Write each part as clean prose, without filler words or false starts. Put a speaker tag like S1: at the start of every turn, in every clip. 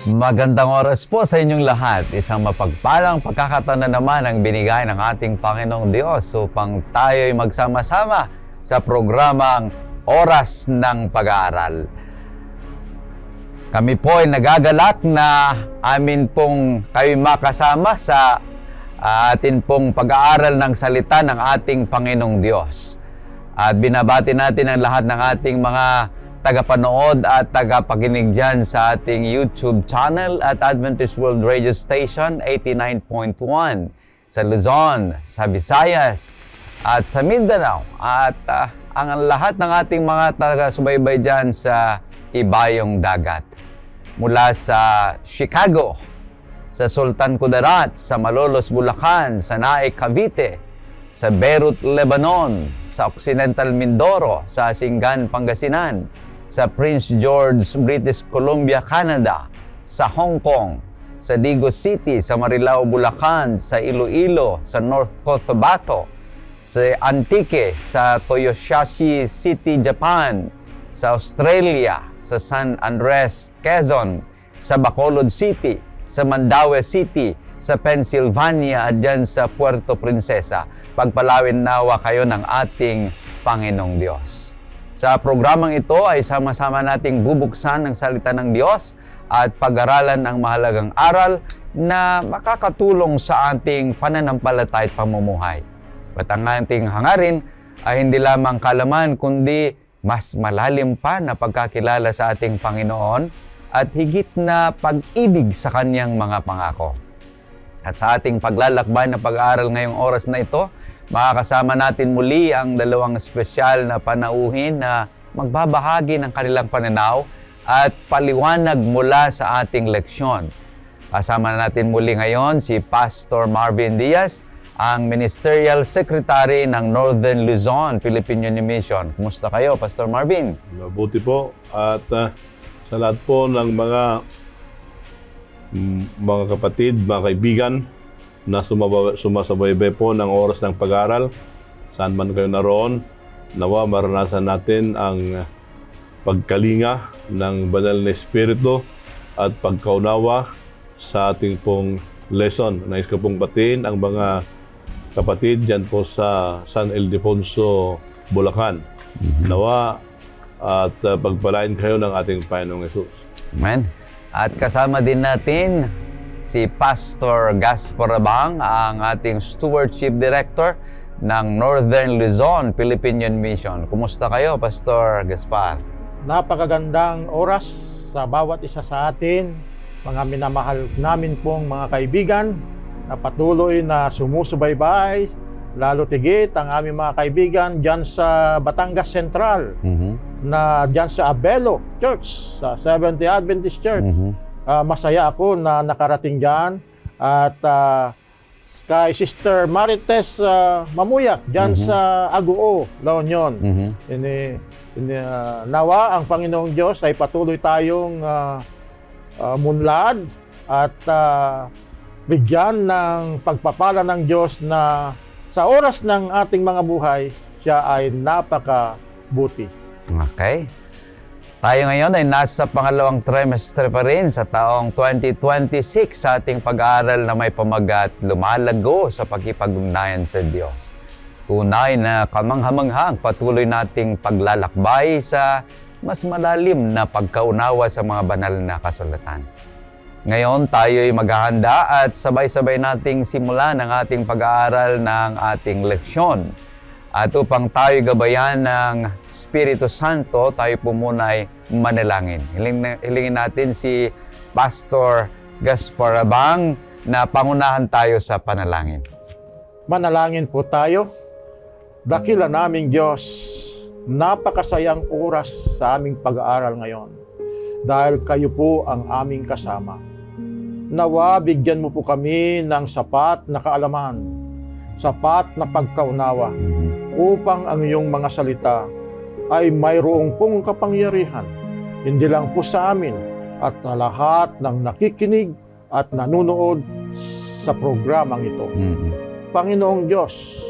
S1: Magandang oras po sa inyong lahat. Isang mapagpalang pagkakataon na naman ang binigay ng ating Panginoong Diyos upang tayo'y magsama-sama sa programang Oras ng Pag-aaral. Kami po ay nagagalak na amin pong kayo makasama sa atin pong pag-aaral ng salita ng ating Panginoong Diyos. At binabati natin ang lahat ng ating mga tagapanood at tagapakinig dyan sa ating YouTube channel at Adventist World Radio Station 89.1 sa Luzon, sa Visayas at sa Mindanao at ang lahat ng ating mga taga-subaybay dyan sa Ibayong Dagat. Mula sa Chicago, sa Sultan Kudarat, sa Malolos, Bulacan, sa Naik, Cavite, sa Beirut, Lebanon, sa Occidental Mindoro, sa Singan, Pangasinan, sa Prince George, British Columbia, Canada, sa Hong Kong, sa Digo City, sa Marilao, Bulacan, sa Iloilo, sa North Cotabato, sa Antique, sa Toyohashi City, Japan, sa Australia, sa San Andres, Quezon, sa Bacolod City, sa Mandaue City, sa Pennsylvania at dyan sa Puerto Princesa. Pagpalawin nawa kayo ng ating Panginoong Diyos. Sa programang ito ay sama-sama nating bubuksan ang salita ng Diyos at pag-aralan ang mahalagang aral na makakatulong sa ating pananampalataya at pamumuhay. At ang ating hangarin ay hindi lamang kalaman kundi mas malalim pa na pagkakilala sa ating Panginoon at higit na pag-ibig sa Kanyang mga pangako. At sa ating paglalakbay na pag-aaral ngayong oras na ito, makakasama natin muli ang dalawang espesyal na panauhin na magbabahagi ng kanilang pananaw at paliwanag mula sa ating leksyon. Kasama natin muli ngayon si Pastor Marvin Diaz, ang Ministerial Secretary ng Northern Luzon, Philippine Union Mission. Kumusta kayo, Pastor Marvin?
S2: Mabuti po at sa lahat po ng mga kapatid, mga kaibigan na sumasabaybay po ng oras ng pag-aaral, saan man kayo naroon, nawa maranasan natin ang pagkalinga ng banal na Espiritu at pagkaunawa sa ating pong lesson. Nais ko pong batiin ang mga kapatid dyan po sa San Ildefonso, Bulacan. Nawa at pagpalain kayo ng ating Panginoong Hesus.
S1: Amen. At kasama din natin si Pastor Gaspar Abang, ang ating Stewardship Director ng Northern Luzon, Philippine Union Mission. Kumusta kayo, Pastor Gaspar?
S3: Napakagandang oras sa bawat isa sa atin, mga minamahal namin pong mga kaibigan na patuloy na sumusubaybay, lalo tigit ang aming mga kaibigan dyan sa Batangas Central, na dyan sa Abelo Church, sa Seventh-day Adventist Church. Masaya ako na nakarating dyan at kay Sister Marites Mamuyak dyan sa Aguo, La Union. Nawa ang Panginoong Diyos ay patuloy tayong munlad at bigyan ng pagpapala ng Diyos na sa oras ng ating mga buhay, siya ay napakabuti.
S1: Okay. Tayo ngayon ay nasa pangalawang trimester pa rin sa taong 2026 sa ating pag-aaral na may pamagat lumalago sa pakikipag-ugnayan sa Diyos. Tunay na kamangha-manghang patuloy nating paglalakbay sa mas malalim na pagkaunawa sa mga banal na kasulatan. Ngayon tayo ay maghahanda at sabay-sabay nating simulan ang ating pag-aaral ng ating leksyon. At upang tayo gabayan ng Espiritu Santo, tayo po muna ay manalangin. Hilingin natin si Pastor Gaspar Abang na pangunahan tayo sa panalangin.
S3: Manalangin po tayo. Dakila naming Diyos, napakasayang oras sa aming pag-aaral ngayon dahil kayo po ang aming kasama. Nawa, bigyan mo po kami ng sapat na kaalaman, sapat na pagkaunawa, upang ang iyong mga salita ay mayroong pong kapangyarihan, hindi lang po sa amin at sa lahat ng nakikinig at nanunood sa programang ito. Panginoong Diyos,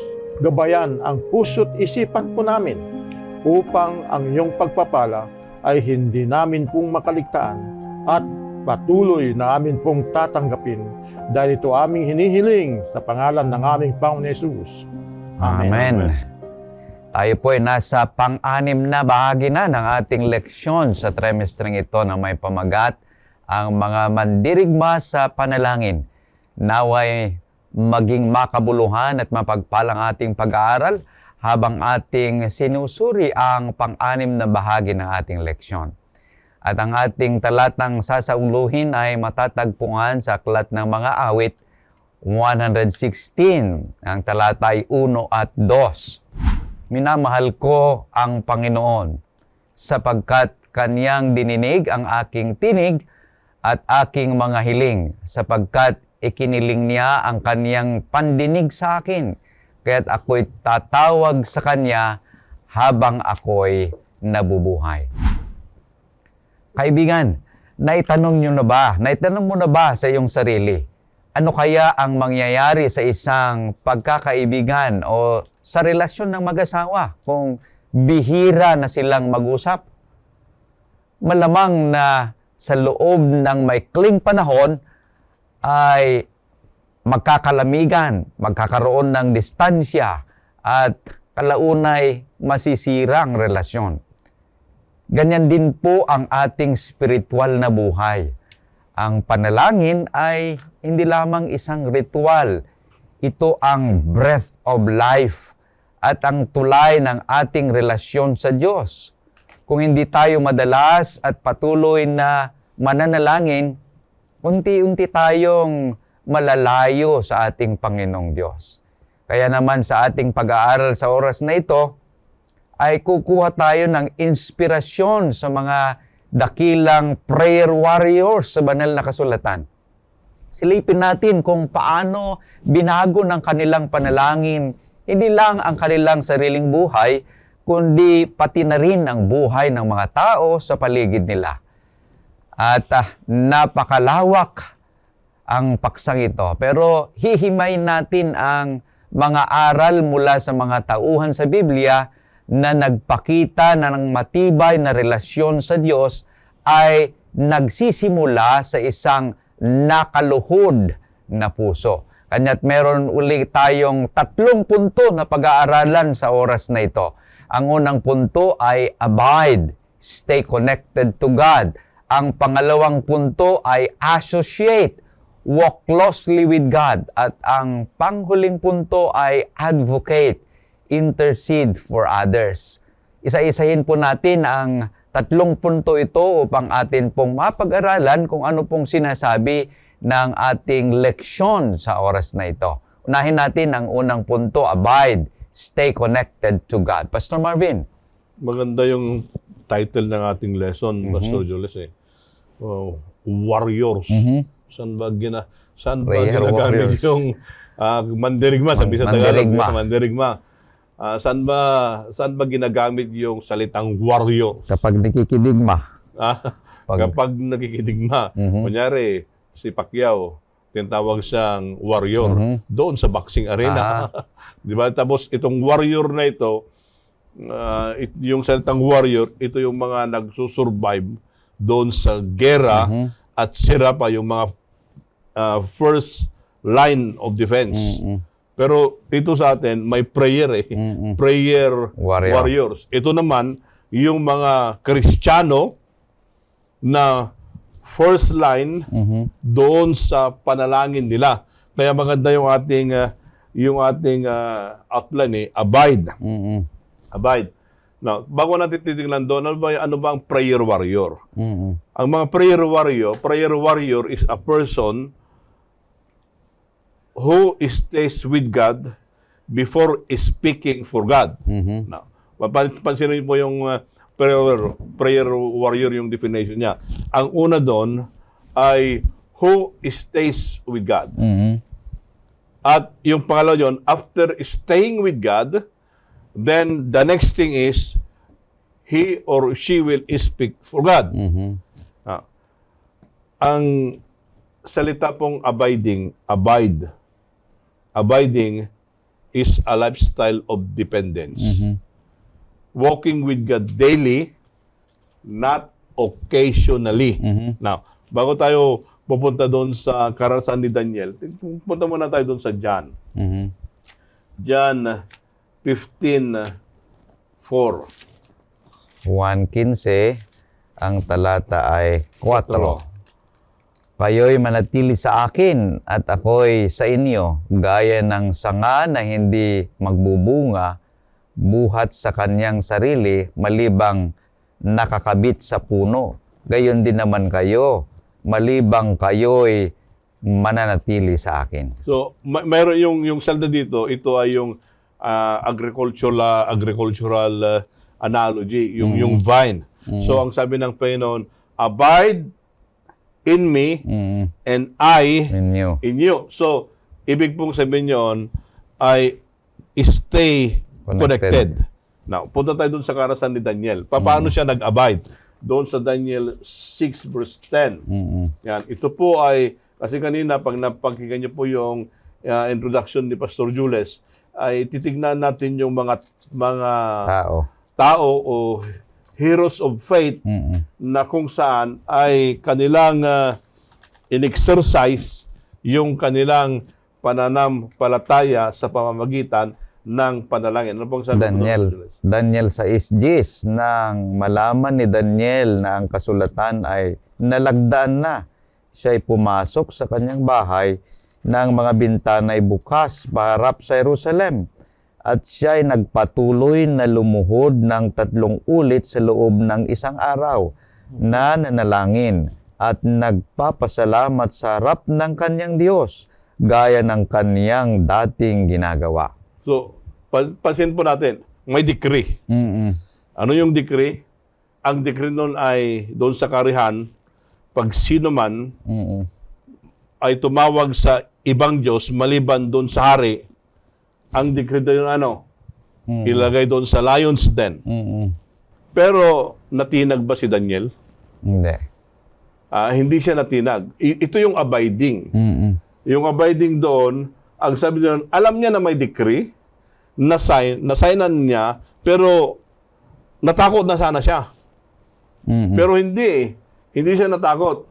S3: gabayan ang puso't isipan po namin upang ang iyong pagpapala ay hindi namin pong makaligtaan at patuloy na amin pong tatanggapin dahil ito aming hinihiling sa pangalan ng aming Panginoon Yesus.
S1: Amen. Tayo po ay nasa pang-anim na bahagi na ng ating leksyon sa trimestreng ito na may pamagat ang mga mandirigma sa panalangin. Naway maging makabuluhan at mapagpalang ating pag-aaral habang ating sinusuri ang pang-anim na bahagi ng ating leksyon. At ang ating talatang sasauluhin ay matatagpuan sa Aklat ng Mga Awit 116. Ang talata ay 1 at 2. Minamahal ko ang Panginoon sapagkat Kaniyang dininig ang aking tinig at aking mga hiling, sapagkat ikiniling niya ang Kaniyang pandinig sa akin, kaya't ako'y tatawag sa Kanya habang ako'y nabubuhay. Kaibigan, naitanong mo na ba sa iyong sarili, ano kaya ang mangyayari sa isang pagkakaibigan o sa relasyon ng mag-asawa kung bihira na silang mag-usap? Malamang na sa loob ng maikling panahon ay magkakalamigan, magkakaroon ng distansya at kalaunay masisira ang relasyon. Ganyan din po ang ating spiritual na buhay. Ang panalangin ay hindi lamang isang ritual. Ito ang breath of life at ang tulay ng ating relasyon sa Diyos. Kung hindi tayo madalas at patuloy na mananalangin, unti-unti tayong malalayo sa ating Panginoong Diyos. Kaya naman sa ating pag-aaral sa oras na ito, ay kukuha tayo ng inspirasyon sa mga dakilang prayer warriors sa banal na kasulatan. Silipin natin kung paano binago ng kanilang panalangin, hindi lang ang kanilang sariling buhay, kundi pati na rin ang buhay ng mga tao sa paligid nila. At napakalawak ang paksang ito. Pero hihimayin natin ang mga aral mula sa mga tauhan sa Biblia na nagpakita na ng matibay na relasyon sa Diyos ay nagsisimula sa isang nakaluhod na puso. Kanya't meron ulit tayong 3 punto na pag-aaralan sa oras na ito. Ang unang punto ay abide, stay connected to God. Ang pangalawang punto ay associate, walk closely with God. At ang panghuling punto ay advocate, intercede for others. Isa-isahin po natin ang 3 punto ito upang atin pong mapag-aralan kung ano pong sinasabi ng ating leksyon sa oras na ito. Unahin natin ang unang punto, abide, stay connected to God. Pastor Marvin.
S2: Maganda yung title ng ating lesson, Pastor Jules. Warriors. Saan ba
S1: Prayer
S2: ginagamit
S1: warriors.
S2: yung mandirigma? Sabi sa Tagalog, mandirigma. Saan ba ginagamit yung salitang warrior?
S1: Kapag nakikidigma.
S2: Kapag nakikidigma. Kunyari, si Pacquiao, tinatawag siyang warrior doon sa boxing arena. Di ba? Tapos itong warrior na ito, yung salitang warrior, ito yung mga nagsusurvive doon sa gera at sira pa yung mga first line of defense. Pero ito sa atin, may prayer prayer warriors. Ito naman, yung mga Kristiyano na first line doon sa panalangin nila. Kaya maganda yung ating outline abide. Abide. Now, bago natin titignan doon, ano ba ang prayer warrior? Ang mga prayer warrior is a person who stays with God before speaking for God. Now, pansinin po yung prayer warrior yung definition niya. Ang una doon ay who stays with God. At yung pangalawa yun, after staying with God, then the next thing is he or she will speak for God. Ang salita pong abide is a lifestyle of dependence. Walking with God daily, not occasionally. Now, bago tayo pupunta doon sa karanasan ni Daniel, punta muna tayo doon sa John.
S1: Mhm.
S2: John 15:4.
S1: 1:15, ang talata ay 4. Kayo'y manatili sa akin at ako'y sa inyo, gaya ng sanga na hindi magbubunga buhat sa kanyang sarili malibang nakakabit sa puno. Gayon din naman kayo, malibang kayo'y mananatili sa akin.
S2: So, mayroon yung salda dito, ito ay yung agricultural analogy, yung vine. So, ang sabi ng Panginoon, abide in me and I
S1: Inyo.
S2: in you. So, ibig pong sabihin yun ay stay connected. Now, punta tayo dun sa karanasan ni Daniel. Paano siya nag-abide? Doon sa Daniel 6 verse 10. Yan. Ito po ay, kasi kanina, pag napakinggan niyo po yung introduction ni Pastor Jules, ay titignan natin yung mga tao o heroes of faith na kung saan ay kanilang in-exercise yung kanilang pananampalataya sa pamamagitan ng panalangin. Ano pong sabi
S1: Daniel 6:10, nang malaman ni Daniel na ang kasulatan ay nalagdaan na, siya'y pumasok sa kanyang bahay ng mga bintana'y bukas paharap sa Jerusalem. At siya'y nagpatuloy na lumuhod ng 3 ulit sa loob ng 1 araw na nanalangin at nagpapasalamat sa harap ng kanyang Diyos gaya ng kanyang dating ginagawa.
S2: So, pansin po natin, may decree. Ano yung decree? Ang decree nun ay doon sa karihan, pag sino man ay tumawag sa ibang Diyos maliban doon sa hari, ang decree doon ilagay doon sa lion's den. Pero natinag ba si Daniel?
S1: Hindi.
S2: Hindi siya natinag. Ito yung abiding. Yung abiding doon, ang sabi doon, alam niya na may decree, na-signan niya, pero natakot na sana siya. Pero hindi siya natakot.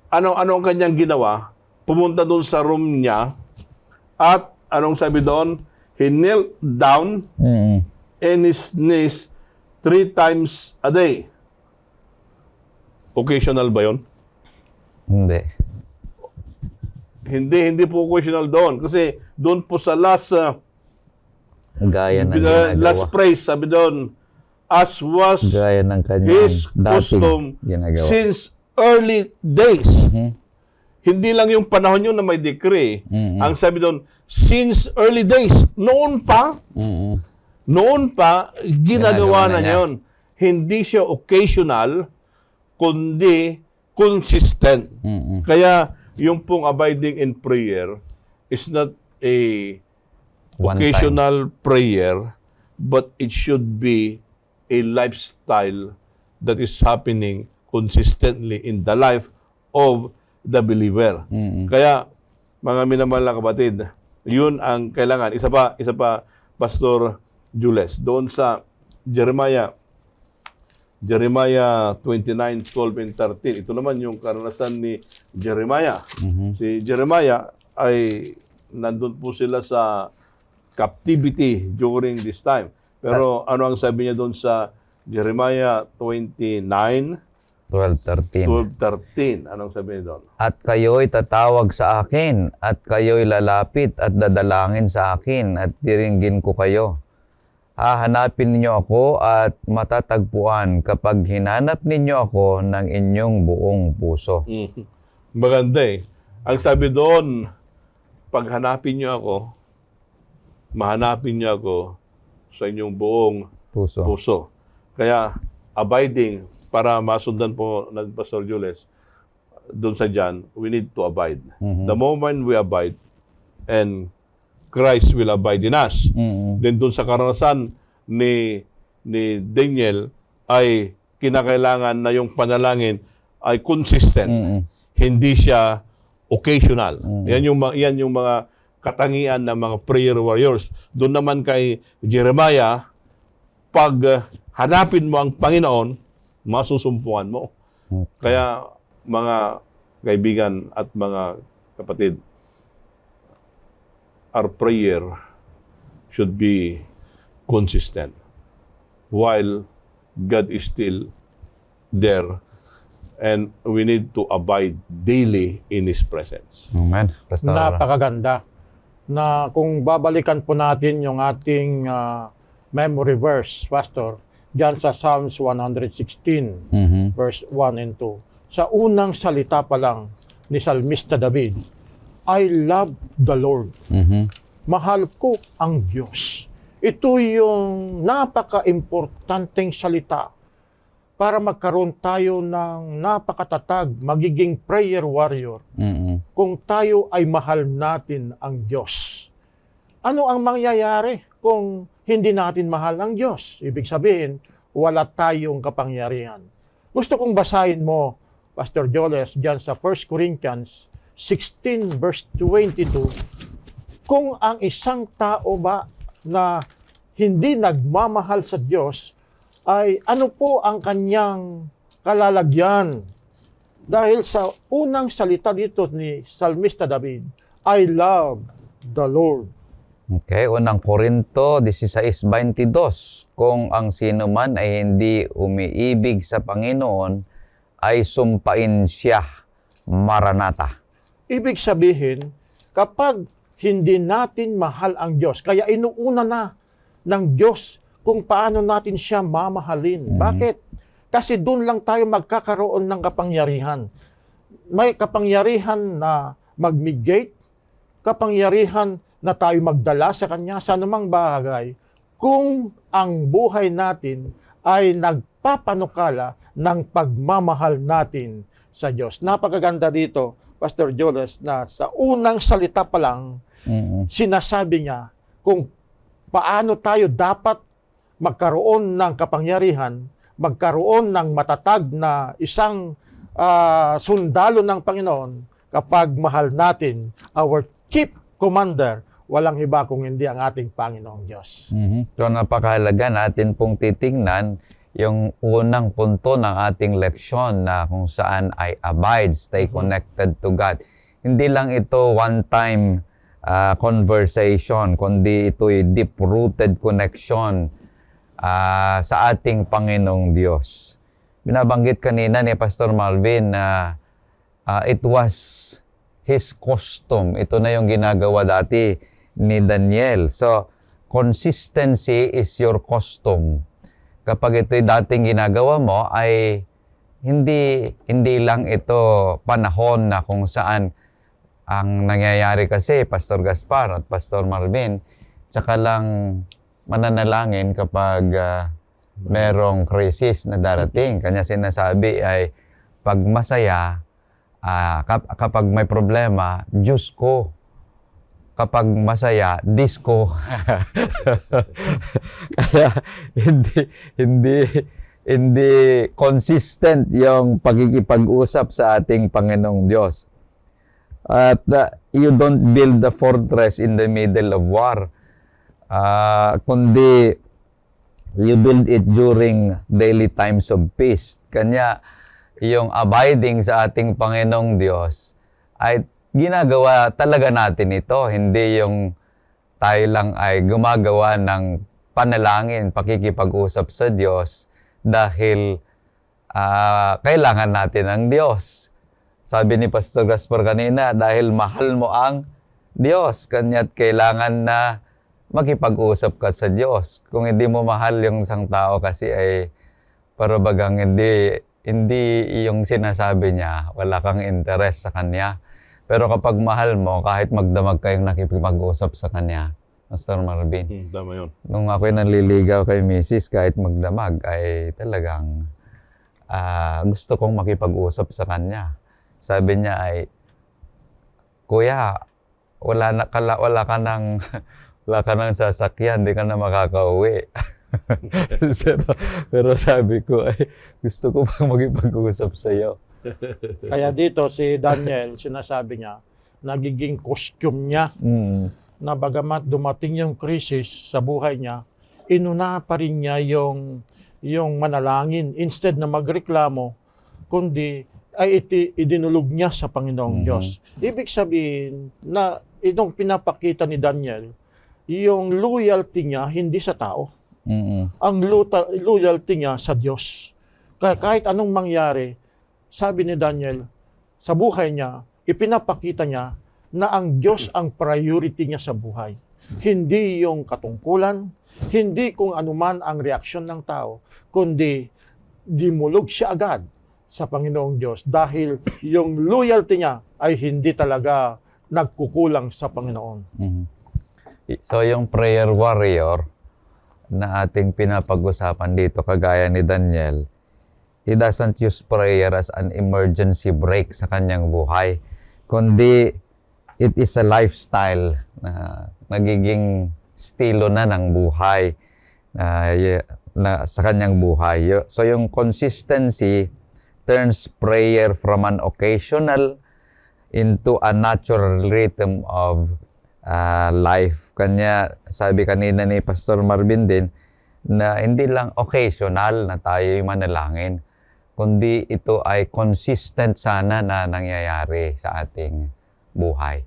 S2: Ano ang kanyang ginawa? Pumunta doon sa room niya, at anong sabi doon? He knelt down in his knees 3 times a day. Occasional ba yun?
S1: Hindi.
S2: Hindi po occasional doon. Kasi doon po sa last praise, sabi doon, as was
S1: gaya ng kanyang
S2: his custom
S1: ginagawa
S2: since early days. Hindi lang yung panahon yun na may decree. Ang sabi doon, since early days, noon pa, ginagawa na yun. Hindi siya occasional, kundi consistent. Kaya, yung pong abiding in prayer is not a occasional prayer, but it should be a lifestyle that is happening consistently in the life of the believer. Kaya, mga minamahal na kapatid, yun ang kailangan. Isa pa, Pastor Jules, doon sa Jeremiah 29:12 and 13. Ito naman yung karanasan ni Jeremiah. Si Jeremiah ay nandun po sila sa captivity during this time. Pero ano ang sabi niya doon sa Jeremiah 12:13? Anong sabi niya doon?
S1: At kayo'y tatawag sa akin, at kayo'y lalapit at dadalangin sa akin, at diringgin ko kayo. Hahanapin ninyo ako at matatagpuan kapag hinanap ninyo ako ng inyong buong puso.
S2: Maganda eh. Ang sabi doon, pag hanapin nyo ako, mahanapin nyo ako sa inyong buong puso. Kaya, abiding, para masundan po ng Pastor Jules, doon sa John, we need to abide. The moment we abide, and Christ will abide in us. Then doon sa karanasan ni Daniel ay kinakailangan na yung panalangin ay consistent. Hindi siya occasional. Yan yung mga katangian ng mga prayer warriors. Doon naman kay Jeremiah, pag hanapin mo ang Panginoon, masusumpungan mo. Kaya mga kaibigan at mga kapatid, our prayer should be consistent while God is still there, and we need to abide daily in His presence.
S1: Amen. Pastor.
S3: Napakaganda na kung babalikan po natin yung ating memory verse, Pastor, diyan sa Psalms 116, verse 1 and 2. Sa unang salita pa lang ni Salmista David, I love the Lord. Mahal ko ang Diyos. Ito yung napaka-importanteng salita para magkaroon tayo ng napakatatag, magiging prayer warrior. Kung tayo ay mahal natin ang Diyos. Ano ang mangyayari kung hindi natin mahal ang Diyos? Ibig sabihin, wala tayong kapangyarihan. Gusto kong basahin mo, Pastor Joles, dyan sa 1 Corinthians 16 verse 22, kung ang isang tao ba na hindi nagmamahal sa Diyos, ay ano po ang kanyang kalalagyan? Dahil sa unang salita dito ni Salmista David, I love the Lord.
S1: Okay, unang Korinto 16:22. Kung ang sino man ay hindi umiibig sa Panginoon, ay sumpain siya. Maranatha.
S3: Ibig sabihin, kapag hindi natin mahal ang Diyos, kaya inuuna na ng Diyos kung paano natin siya mamahalin. Bakit? Kasi doon lang tayo magkakaroon ng kapangyarihan. May kapangyarihan na mag-mediate, kapangyarihan na tayo magdala sa Kanya sa anumang bagay kung ang buhay natin ay nagpapanukala ng pagmamahal natin sa Diyos. Napakaganda dito, Pastor Joles, na sa unang salita pa lang, sinasabi niya kung paano tayo dapat magkaroon ng kapangyarihan, magkaroon ng matatag na isang sundalo ng Panginoon kapag mahal natin our chief commander, walang iba kung hindi ang ating Panginoong Diyos.
S1: So napakahalaga natin pong titingnan yung unang punto ng ating leksyon na kung saan ay abide, stay connected to God. Hindi lang ito one-time conversation, kundi ito'y deep-rooted connection sa ating Panginoong Diyos. Binabanggit kanina ni Pastor Malvin na it was his custom. Ito na yung ginagawa dati ni Daniel. So, consistency is your custom. Kapag ito'y dating ginagawa mo, ay hindi lang ito panahon na kung saan ang nangyayari kasi, Pastor Gaspar at Pastor Marvin, tsaka lang mananalangin kapag merong crisis na darating. Kanya sinasabi ay, pag masaya, kapag may problema, Diyos ko. Kapag masaya, disco. Kaya hindi consistent yung pagkikipag-usap sa ating Panginoong Diyos. At you don't build the fortress in the middle of war. Kundi you build it during daily times of peace. Kanya yung abiding sa ating Panginoong Diyos ay ginagawa talaga natin ito. Hindi yung tayo lang ay gumagawa ng panalangin, pakikipag-usap sa Diyos dahil kailangan natin ang Diyos. Sabi ni Pastor Gaspar kanina, dahil mahal mo ang Diyos, kanya't kailangan na makipag-usap ka sa Diyos. Kung hindi mo mahal yung isang tao kasi ay parabagang hindi yung sinasabi niya, wala kang interest sa Kanya. Pero kapag mahal mo, kahit magdamag kayong nakipag-usap sa Kanya, Pastor Marvin.
S2: Tama yun.
S1: Nung ako'y nanliligaw kay Mrs., kahit magdamag, ay talagang gusto kong makipag-usap sa Kanya. Sabi niya ay, Kuya, wala ka nang sasakyan, di ka na makakauwi. pero sabi ko ay, gusto ko pang makipag-usap sa iyo.
S3: Kaya dito si Daniel, sinasabi niya, nagiging costume niya na bagamat dumating yung crisis sa buhay niya, inuna pa rin niya yung manalangin. Instead na magreklamo, kundi ay idinulog niya sa Panginoong
S1: Mhm.
S3: Diyos. Ibig sabihin na itong pinapakita ni Daniel, yung loyalty niya hindi sa tao.
S1: Mm-mm.
S3: Ang loyalty niya sa Diyos. Kaya kahit anong mangyari, sabi ni Daniel, sa buhay niya, ipinapakita niya na ang Diyos ang priority niya sa buhay. Hindi yung katungkulan, hindi kung anuman ang reaksyon ng tao, kundi dimulog siya agad sa Panginoong Diyos dahil yung loyalty niya ay hindi talaga nagkukulang sa Panginoon.
S1: Mhm. So yung prayer warrior na ating pinapag-usapan dito, kagaya ni Daniel, he doesn't use prayer as an emergency break sa kanyang buhay, kundi it is a lifestyle na nagiging estilo na ng buhay na sa kanyang buhay. So yung consistency turns prayer from an occasional into a natural rhythm of life. Kanya, sabi kanina ni Pastor Marvin din, na hindi lang occasional na tayo manalangin, kundi ito ay consistent sana na nangyayari sa ating buhay.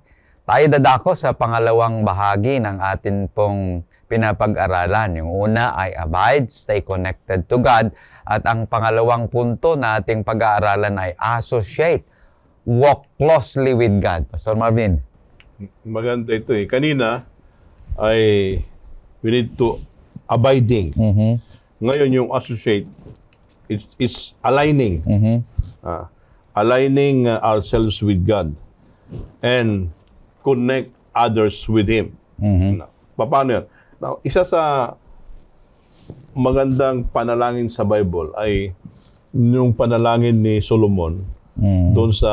S1: Tayo dadako sa pangalawang bahagi ng atin pong pinapag-aralan. Yung una ay abide, stay connected to God. At ang pangalawang punto na ating pag-aaralan ay associate, walk closely with God. Pastor Marvin.
S2: Maganda ito eh. Kanina ay we need to abiding.
S1: Mm-hmm.
S2: Ngayon yung associate, it's aligning.
S1: Mm-hmm.
S2: Aligning ourselves with God and connect others with Him.
S1: Mm-hmm.
S2: Paano yan? Now, isa sa magandang panalangin sa Bible ay yung panalangin ni Solomon doon sa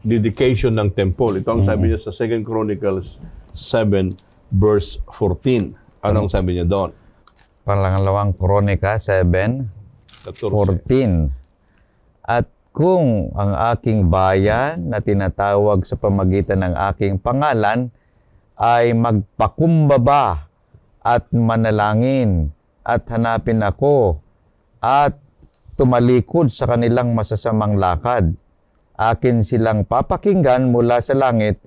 S2: dedication ng temple. Ito ang sabi niya sa 2 Chronicles 7 verse 14. Anong sabi niya doon?
S1: Pangalawang Kronika 7:14. At kung ang aking bayan na tinatawag sa pamagitan ng aking pangalan ay magpakumbaba at manalangin at hanapin ako at tumalikod sa kanilang masasamang lakad, akin silang papakinggan mula sa langit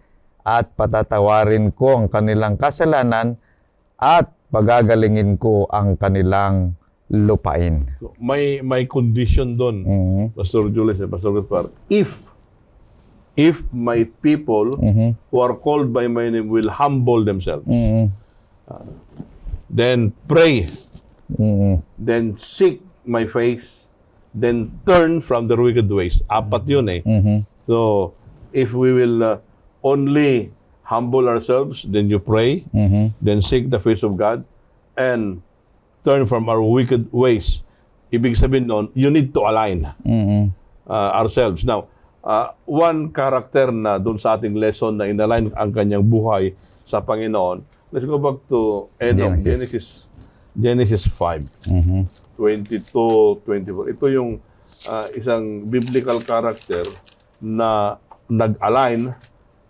S1: at patatawarin ko ang kanilang kasalanan at pagagalingin ko ang kanilang lupain.
S2: May condition doon,
S1: Mhm.
S2: Pastor Julius and Pastor Gaspar. If my people
S1: Mhm.
S2: who are called by my name will humble themselves,
S1: Mhm.
S2: then pray,
S1: Mhm.
S2: then seek my face, then turn from their wicked ways. Apat yun eh.
S1: Mhm.
S2: So, if we will only humble ourselves, then you pray,
S1: Mhm.
S2: then seek the face of God, and turn from our wicked ways. Ibig sabihin nun, you need to align
S1: Mhm.
S2: ourselves. Now, one character na doon sa ating lesson na inalign ang kanyang buhay sa Panginoon. Let's go back to Enoch, Genesis 5.
S1: Mhm.
S2: 22, 24. Ito yung isang biblical character na nag-align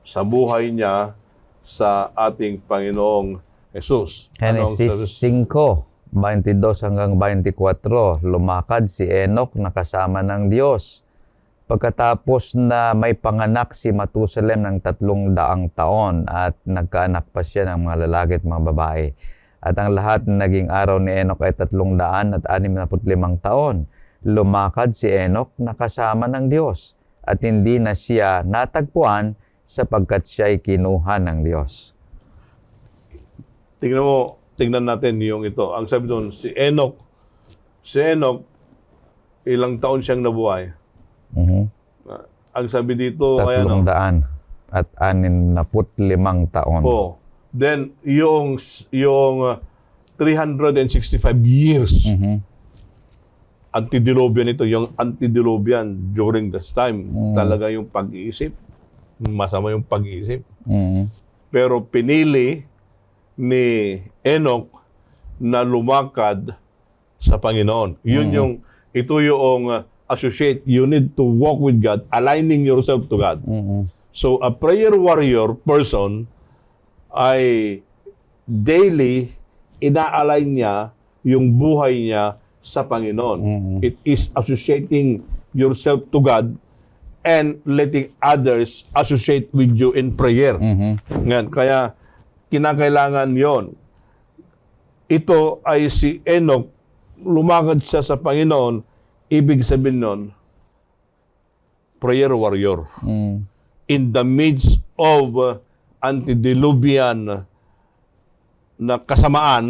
S2: sa buhay niya sa ating Panginoong Jesus.
S1: Genesis 5:22 hanggang 24, lumakad si Enoch na kasama ng Diyos. Pagkatapos na may panganak si Matusalem ng 300 taon at nagkaanak pa siya ng mga lalaki at mga babae. At ang lahat na naging araw ni Enoch ay 365 taon. Lumakad si Enoch na kasama ng Diyos at hindi na siya natagpuan sapagkat siya ay kinuha ng Diyos.
S2: Tingnan natin yung ito. Ang sabi doon, si Enoch, ilang taon siyang nabuhay.
S1: Mhm.
S2: Ang sabi dito, ay
S1: 365 taon.
S2: oh, then yung 365 years,
S1: Mhm.
S2: antediluvian ito, yung antediluvian during this time, talaga yung pag-iisip. Masama yung pag-iisip.
S1: Mhm.
S2: Pero pinili ni Enoch na lumakad sa Panginoon. Ito yung associate. You need to walk with God, aligning yourself to God.
S1: Mhm.
S2: So, a prayer warrior person ay daily ina-align niya yung buhay niya sa Panginoon.
S1: Mhm.
S2: It is associating yourself to God and letting others associate with you in prayer. Ngayon, kaya kinakailangan yon. Ito ay si Enoch, lumakad siya sa Panginoon, ibig sabihin nun, prayer warrior. In the midst of antediluvian na kasamaan,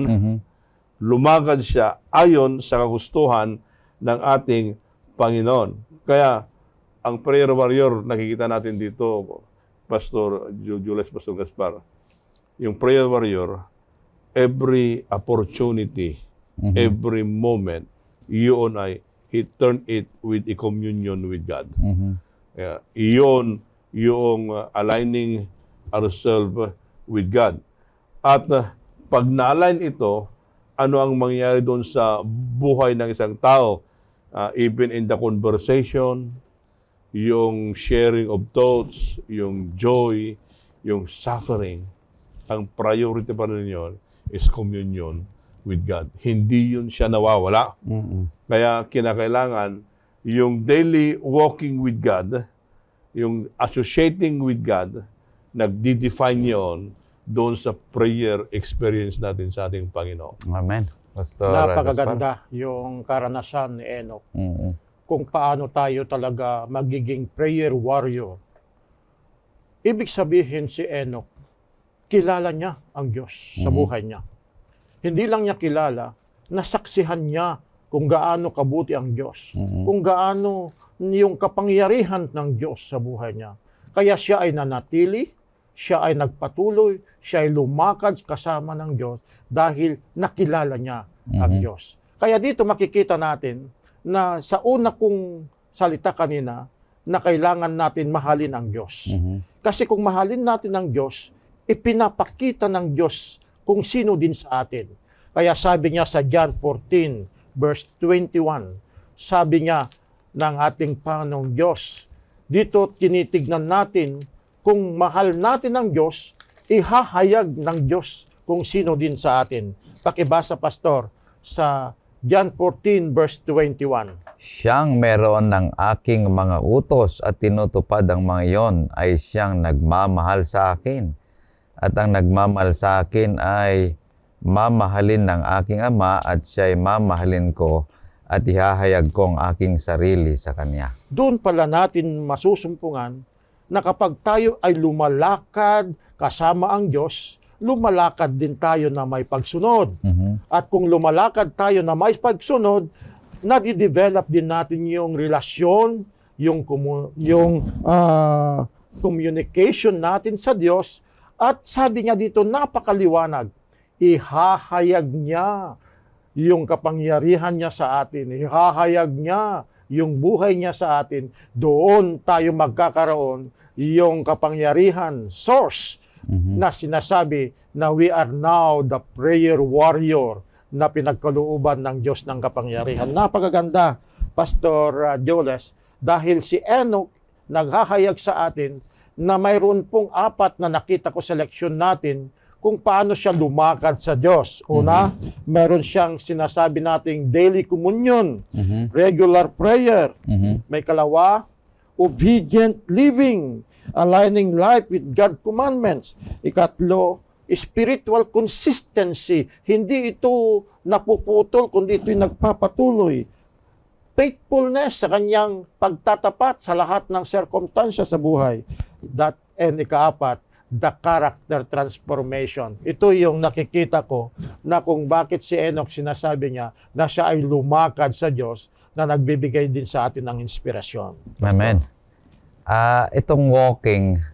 S2: lumakad siya ayon sa kagustuhan ng ating Panginoon. Kaya, ang prayer warrior, nakikita natin dito, Pastor Julius, Pastor Gaspar, yung prayer warrior, every opportunity, every moment, yun ay, he turned it with a communion with God. Kaya, iyon yung aligning ourselves with God. At pag na-align ito, ano ang mangyayari doon sa buhay ng isang tao? Even in the conversation, yung sharing of thoughts, yung joy, yung suffering, ang priority pa rin yun is communion with God. Hindi yun siya nawawala. Kaya kinakailangan yung daily walking with God, yung associating with God, nagdi-define yun doon sa prayer experience natin sa ating Panginoon.
S1: Amen. Pastor
S3: Napakaganda yung karanasan ni Enoch. Kung paano tayo talaga magiging prayer warrior. Ibig sabihin si Enoch, kilala niya ang Diyos sa buhay niya. Hindi lang niya kilala, nasaksihan niya kung gaano kabuti ang Diyos. Kung gaano yung kapangyarihan ng Diyos sa buhay niya. Kaya siya ay nanatili, siya ay nagpatuloy, siya ay lumakad kasama ng Diyos dahil nakilala niya ang Diyos. Kaya dito makikita natin na sa una kong salita kanina na kailangan natin mahalin ang Diyos. Kasi kung mahalin natin ang Diyos, ipinapakita ng Diyos kung sino din sa atin. Kaya sabi niya sa John 14 verse 21, sabi niya ng ating Panginoong Diyos, dito tinitignan natin kung mahal natin ang Diyos, ihahayag ng Diyos kung sino din sa atin. Pakibasa, Pastor, sa John 14 verse 21.
S1: Siyang meron ng aking mga utos at tinutupad ang mga iyon ay siyang nagmamahal sa akin. At ang nagmamahal sa akin ay mamahalin ng aking Ama at siya ay mamahalin ko at ihahayag ko ang aking sarili sa Kanya.
S3: Doon pala natin masusumpungan na kapag tayo ay lumalakad kasama ang Diyos, lumalakad din tayo na may pagsunod. At kung lumalakad tayo na may pagsunod, nadidevelop din natin yung relasyon, yung communication natin sa Diyos. At sabi niya dito, napakaliwanag, ihahayag niya yung kapangyarihan niya sa atin, ihahayag niya yung buhay niya sa atin, doon tayo magkakaroon yung kapangyarihan, source, na sinasabi na we are now the prayer warrior na pinagkalooban ng Diyos ng kapangyarihan. Napakaganda, Pastor Joles, dahil si Enoch naghahayag sa atin na mayroon pong apat na nakita ko sa leksyon natin kung paano siya lumakad sa Diyos. Una, meron siyang sinasabi nating daily communion, regular prayer. May kalawa, obedient living, aligning life with God's commandments. Ikatlo, spiritual consistency. Hindi ito napuputol, kundi ito'y nagpapatuloy. Faithfulness sa kanyang pagtatapat sa lahat ng circumstances sa buhay. And ikaapat, the character transformation. Ito yung nakikita ko na kung bakit si Enoch sinasabi niya na siya ay lumakad sa Diyos na nagbibigay din sa atin ng inspirasyon.
S1: Amen. Itong walking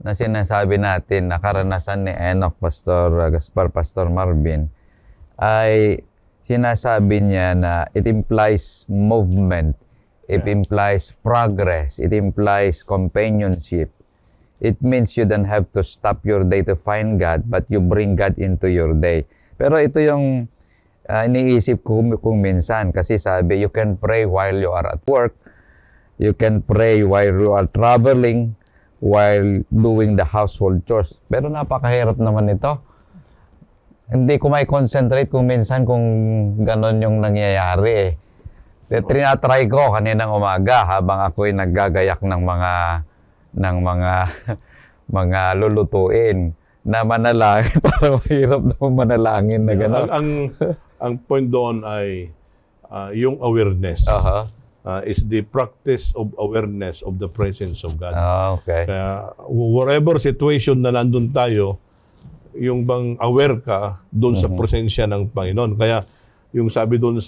S1: na sinasabi natin na karanasan ni Enoch, Pastor Gaspar, Pastor Marvin, ay sinasabi niya na it implies movement, it implies progress, it implies companionship. It means you don't have to stop your day to find God, but you bring God into your day. Pero ito yung iniisip ko kung minsan, kasi sabi, you can pray while you are at work, you can pray while you are traveling, while doing the household chores. Pero napakahirap naman ito. Hindi ko may concentrate kung minsan kung ganon yung nangyayari eh. Tinatry ko kaninang umaga habang ako'y naggagayak ng mga mga lulutuin na manalangin. Parang mahirap na manalangin na gano'n.
S2: Ang point doon ay yung awareness. Is the practice of awareness of the presence of God.
S1: Okay.
S2: Kaya whatever situation na nandun tayo, yung bang aware ka doon sa presensya ng Panginoon. Kaya yung sabi doon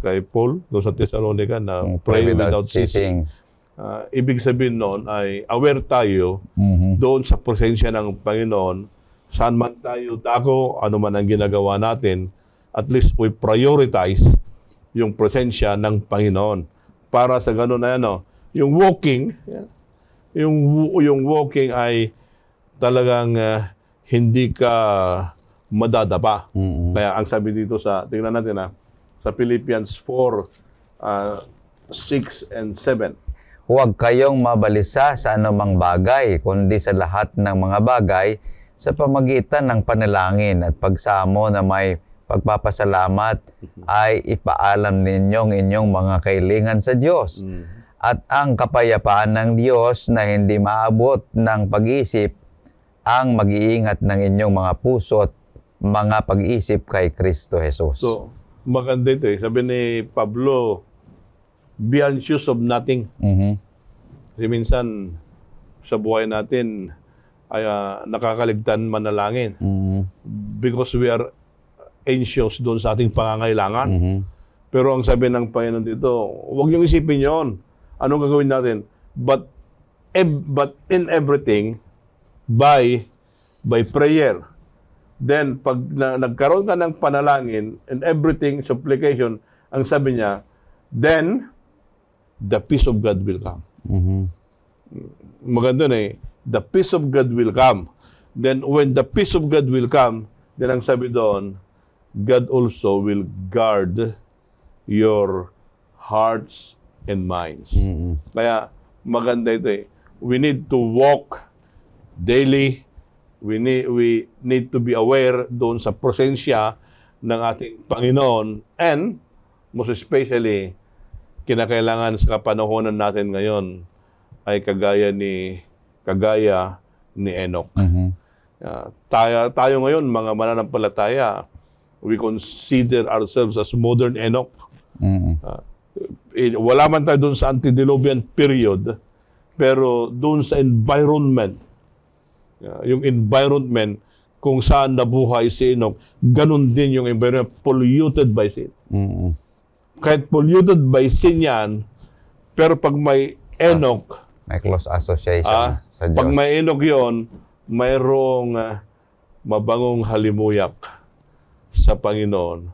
S2: kay Paul, doon sa Thessalonica na pray without ceasing. Ibig sabihin noon ay aware tayo doon sa presensya ng Panginoon. Saan man tayo dako, ano man ang ginagawa natin, at least we prioritize yung presensya ng Panginoon. Para sa ganun na yung walking, yung walking ay talagang hindi ka madadapa. Kaya ang sabi dito tingnan natin sa Philippians 4:6 and 7.
S1: Huwag kayong mabalisa sa anumang bagay, kundi sa lahat ng mga bagay sa pamagitan ng panalangin at pagsamo na may pagpapasalamat ay ipaalam ninyong inyong mga kailangan sa Diyos. At ang kapayapaan ng Diyos na hindi maabot ng pag-isip ang mag-iingat ng inyong mga puso at mga pag-isip kay Kristo Jesus.
S2: So, maganda ito Sabi ni Pablo, be anxious of nothing. Kasi minsan, sa buhay natin, ay nakakaligtan manalangin. Because we are anxious doon sa ating pangangailangan. Pero ang sabi ng Panginoon dito, huwag niyong isipin yon. Anong gagawin natin? But in everything, by prayer. Then, pag nagkaroon ka ng panalangin, in everything, supplication, ang sabi niya, then, the peace of God will come. Maganda the peace of God will come. Then, when the peace of God will come, then ang sabi doon, God also will guard your hearts and minds. Kaya maganda ito We need to walk daily. We need to be aware doon sa presensya ng ating Panginoon, and most especially kinakailangan sa kapanahonan natin ngayon ay kagaya ni Enoch. Tayo ngayon mga mananampalataya, we consider ourselves as modern Enoch. Wala man tayo doon sa antediluvian period, pero doon sa environment, yung environment kung saan nabuhay si Enoch, ganun din yung environment polluted by sin. Kahit polluted by sin yan, pero pag may Enoch,
S1: may close association sa Diyos.
S2: Pag may Enoch yon, mayroong mabangong halimuyak sa Panginoon.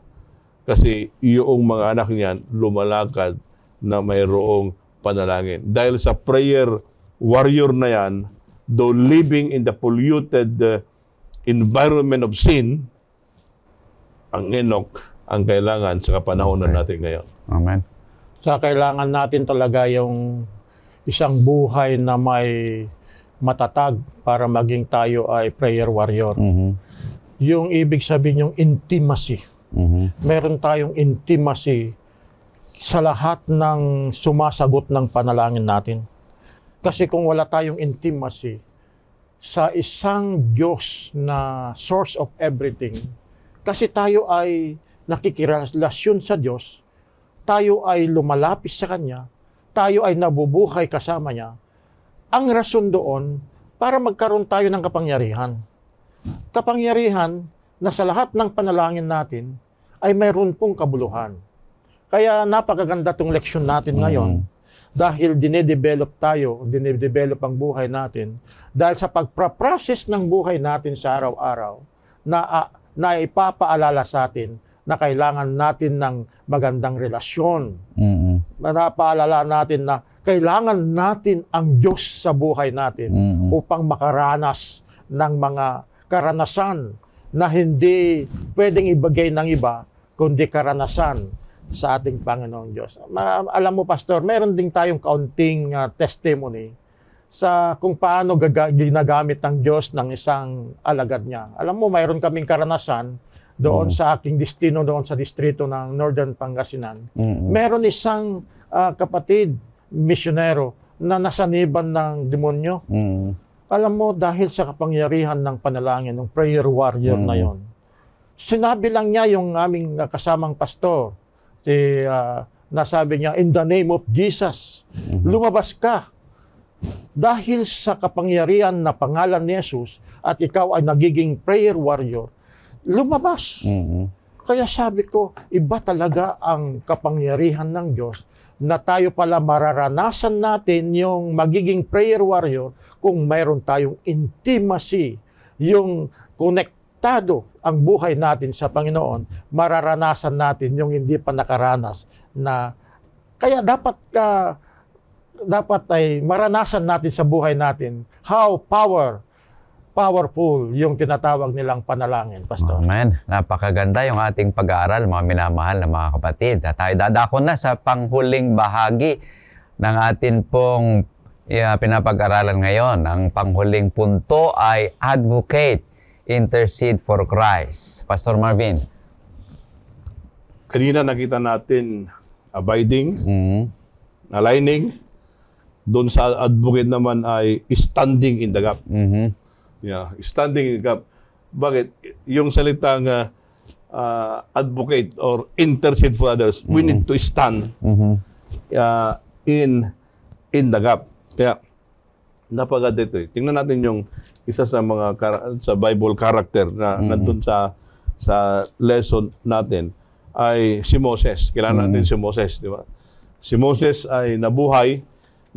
S2: Kasi yung mga anak niyan lumalakad na mayroong panalangin. Dahil sa prayer warrior na yan, though living in the polluted environment of sin, ang Enoch ang kailangan sa kapanahonan natin ngayon.
S1: Amen.
S3: Sa kailangan natin talaga yung isang buhay na may matatag para maging tayo ay prayer warrior. Yung ibig sabihin yung intimacy. Meron tayong intimacy sa lahat ng sumasagot ng panalangin natin. Kasi kung wala tayong intimacy sa isang Diyos na source of everything, kasi tayo ay nakikirelasyon sa Diyos, tayo ay lumalapit sa Kanya, tayo ay nabubuhay kasama Niya, ang rason doon para magkaroon tayo ng kapangyarihan. Kapangyarihan na sa lahat ng panalangin natin ay mayroon pong kabuluhan. Kaya napakaganda tong leksyon natin ngayon dahil dinedevelop ang buhay natin dahil sa pagpraprocess ng buhay natin sa araw-araw na ipapaalala sa atin na kailangan natin ng magandang relasyon. Napaalala natin na kailangan natin ang Diyos sa buhay natin upang makaranas ng mga karanasan na hindi pwedeng ibigay ng iba, kundi karanasan sa ating Panginoong Diyos. Alam mo, Pastor, meron din tayong kaunting testimony sa kung paano ginagamit ng Diyos ng isang alagad niya. Alam mo, mayroon kaming karanasan doon sa aking destino, doon sa distrito ng Northern Pangasinan. Meron isang kapatid, misyonero, na nasaniban ng demonyo. Alam mo, dahil sa kapangyarihan ng panalangin, ng prayer warrior na yon, sinabi lang niya yung aming kasamang pastor, nasabi niya, in the name of Jesus, lumabas ka. Dahil sa kapangyarihan na pangalan ni Jesus at ikaw ay nagiging prayer warrior, lumabas. Kaya sabi ko, iba talaga ang kapangyarihan ng Diyos na tayo pala mararanasan natin yung magiging prayer warrior kung mayroon tayong intimacy, yung konektado ang buhay natin sa Panginoon, mararanasan natin yung hindi pa nakaranas na kaya dapat ay maranasan natin sa buhay natin how powerful yung tinatawag nilang panalangin, Pastor.
S1: Amen. Napakaganda yung ating pag-aaral, mga minamahal na mga kapatid. At tayo dadako na sa panghuling bahagi ng atin pong pinapag-aralan ngayon. Ang panghuling punto ay advocate, intercede for Christ. Pastor Marvin.
S2: Kanina nakita natin abiding, aligning. Doon sa advocate naman ay standing in the gap. Yeah, standing in the gap. Bakit? Yung salitang advocate or intercede for others, we need to stand in the gap. Kaya, napaganda ito. Tingnan natin yung isa sa mga sa Bible character na nandun sa lesson natin ay si Moses. Kailangan natin si Moses, di ba? Si Moses ay nabuhay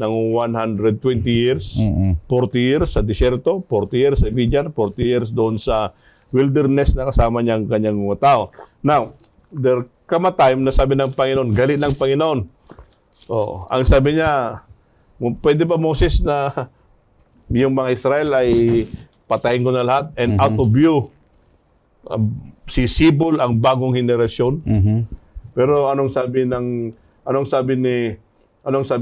S2: ng 120 years, 40 years sa disyerto, 40 years sa Midian, 40 years doon sa wilderness na kasama niya ang kanyang mga tao. Now, there come a time na sabi ng Panginoon, galit ng Panginoon. Oh, ang sabi niya, pwede ba Moses na yung mga Israel ay patayin ko na lahat and out of you, sisibol ang bagong henerasyon? Pero anong sabi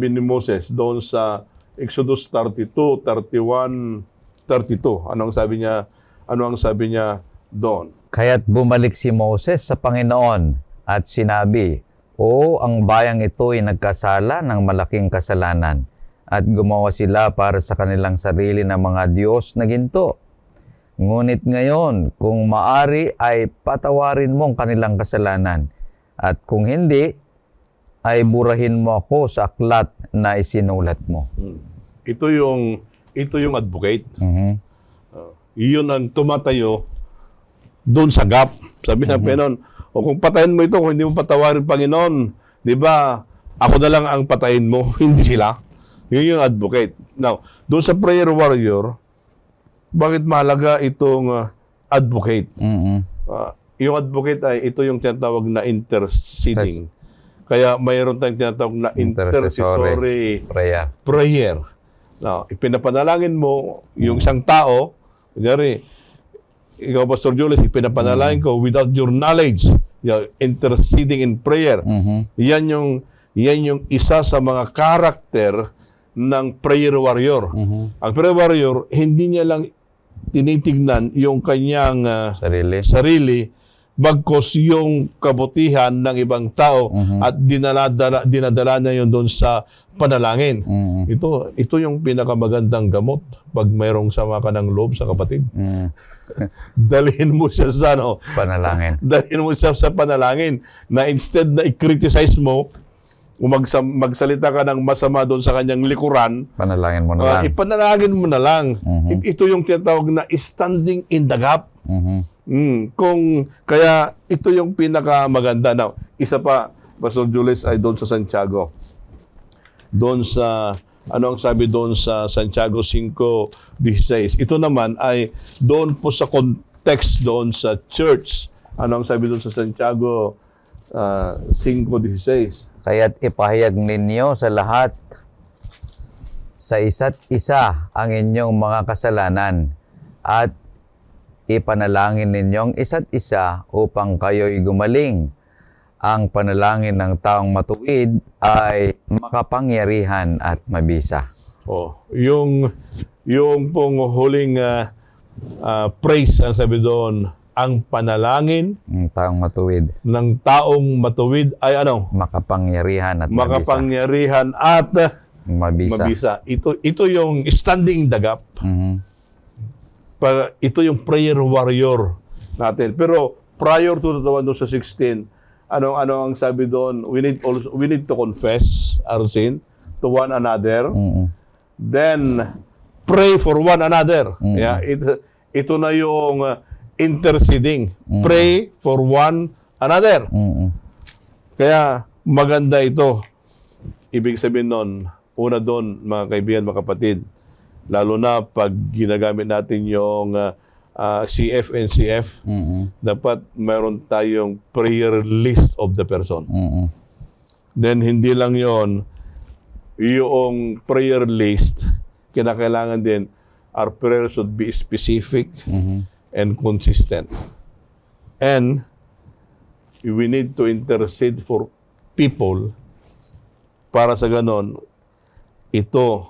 S2: ni Moses doon sa Exodus 32, 31, 32? Ano ang sabi niya doon?
S1: Kaya't bumalik si Moses sa Panginoon at sinabi, "O, ang bayang ito ay nagkasala ng malaking kasalanan at gumawa sila para sa kanilang sarili ng mga Diyos na ginto. Ngunit ngayon, kung maari ay patawarin mo ang kanilang kasalanan at kung hindi, ay burahin mo ako sa aklat na isinulat mo."
S2: Ito yung advocate. Iyon ang tumatayo doon sa gap. Sabi ng Panginoon, o kung patayin mo ito, kung hindi mo patawarin Panginoon, di ba, ako na lang ang patayin mo, hindi sila. Yun yung advocate. Now, doon sa prayer warrior, bakit mahalaga itong advocate? Yung advocate ay ito yung tinatawag na interceding. Kaya mayroon tayong tinatawag na intercessory prayer. Now, ipinapanalangin mo yung isang tao, kunyari, ikaw, Pastor Julius, ipinapanalangin ko without your knowledge, interceding in prayer. Yan yung isa sa mga karakter ng prayer warrior. Ang prayer warrior, hindi niya lang tinitignan yung kanyang sarili, bagkos yung kabutihan ng ibang tao at dinadala niya yun doon sa panalangin. Ito yung pinakamagandang gamot pag mayroong sama ka ng loob sa kapatid. Dalhin mo siya sa
S1: panalangin.
S2: Dalhin mo siya sa panalangin na instead na i-criticize mo, magsalita ka ng masama doon sa kanyang likuran,
S1: panalangin mo na lang.
S2: Ipanalangin mo na lang. Ito yung tinatawag na standing in the gap. Kaya ito yung pinakamaganda. Now, isa pa, Pastor Julius, ay doon sa Santiago. Doon sa, ano ang sabi doon sa Santiago 5:16? Ito naman ay doon po sa context doon sa church. Ano ang sabi doon sa Santiago 5:16?
S1: Kaya't ipahayag ninyo sa lahat, sa isa't isa ang inyong mga kasalanan at ipanalangin ninyong isa't isa upang kayo'y gumaling. Ang panalangin ng taong matuwid ay makapangyarihan at mabisa.
S2: Yung pong huling praise, ang sabi doon, ang panalangin
S1: Ang taong matuwid,
S2: ng taong matuwid ay ano?
S1: makapangyarihan at mabisa.
S2: Makapangyarihan at
S1: Mabisa.
S2: mabisa. Ito yung standing the gap.
S1: Mhm.
S2: Ito yung prayer warrior natin. Pero prior to the one doon sa 16, ano ang sabi doon? We need to confess our sin to one another.
S1: Mhm.
S2: Then pray for one another. Yeah, ito na yung interceding. Pray for one another.
S1: Mhm.
S2: Kaya maganda ito. Ibig sabihin nun, una doon, mga kaibigan, mga kapatid, lalo na pag ginagamit natin yung CF and CF,
S1: Mhm.
S2: dapat mayroon tayong prayer list of the person.
S1: Mhm.
S2: Then hindi lang yon, yung prayer list, kinakailangan din, our prayer should be specific
S1: Mhm.
S2: and consistent. And we need to intercede for people para sa ganon, ito,